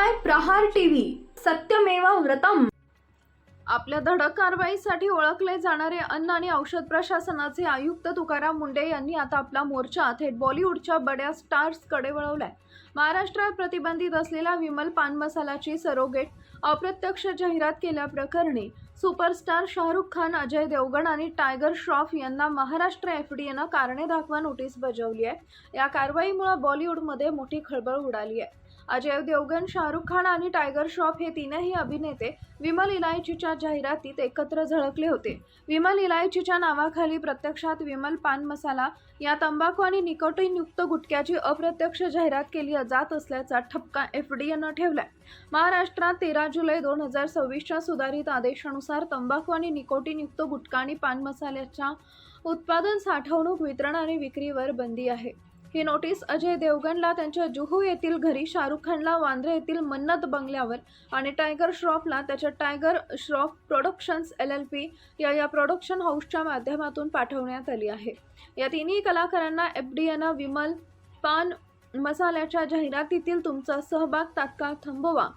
पाहताय प्रहार टीव्ही, सत्यमेव व्रतम। आपल्या धडक कारवाईसाठी ओळखले जाणारे अन्न आणि औषध प्रशासनाचे आयुक्त तुकाराम मुंढे यांनी आता आपला मोर्चा थेट बॉलिवूडच्या बड्या स्टार्सकडे वळवलाय। महाराष्ट्रात प्रतिबंधित असलेला विमल पान मसालाची सरोगेट अप्रत्यक्ष जाहिरात केल्याप्रकरणी सुपरस्टार शाहरुख खान, अजय देवगण आणि टायगर श्रॉफ यांना महाराष्ट्र FDAनं कारणे दाखवा नोटीस बजावली आहे। या कारवाईमुळे बॉलिवूडमध्ये मोठी खळबळ उडाली आहे। अजय देवगण, शाहरुख खान आणि टायगर श्रॉफ हे तीनही अभिनेते विमल इलायचीच्या जाहिरातीत एकत्र झळकले होते। विमल इलायचीच्या नावाखाली प्रत्यक्षात विमल पान मसाला या तंबाखू आणि निकोटीनयुक्त गुटख्याची अप्रत्यक्ष जाहिरात केली जात असल्याचा ठपका FDAनं ठेवलाय। महाराष्ट्रात 13 जुलै 2026च्या सुधारित आदेशानुसार तंबाखू आणि निकोटीनयुक्त गुटखा आणि पान मसाल्याच्या उत्पादन, साठवणूक, वितरण आणि विक्रीवर बंदी आहे। ही नोटीस अजय देवगणला त्यांच्या जुहू येथील घरी, शाहरुख खानला वांद्रे येथील मन्नत बंगल्यावर आणि टायगर श्रॉफला त्याच्या टायगर श्रॉफ प्रोडक्शन्स LLP या प्रोडक्शन हाऊसच्या माध्यमातून पाठवण्यात आली आहे। या तिन्ही कलाकारांना FDAनं विमल पान मसाल्याच्या जाहिरातीतील तुमचा सहभाग तात्काळ थांबवा,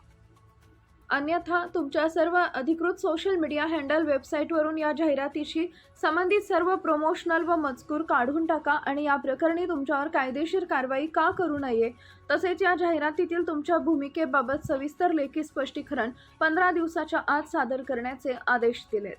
अन्यथा तुमच्या सर्व अधिकृत सोशल मीडिया हँडल, वेबसाईटवरून या जाहिरातीशी संबंधित सर्व प्रमोशनल व मजकूर काढून टाका आणि या प्रकरणी तुमच्यावर कायदेशीर कारवाई का करू नये, तसेच या जाहिरातीतील तुमच्या भूमिकेबाबत सविस्तर लेखी स्पष्टीकरण 15 दिवसाच्या आत सादर करण्याचे आदेश दिलेत।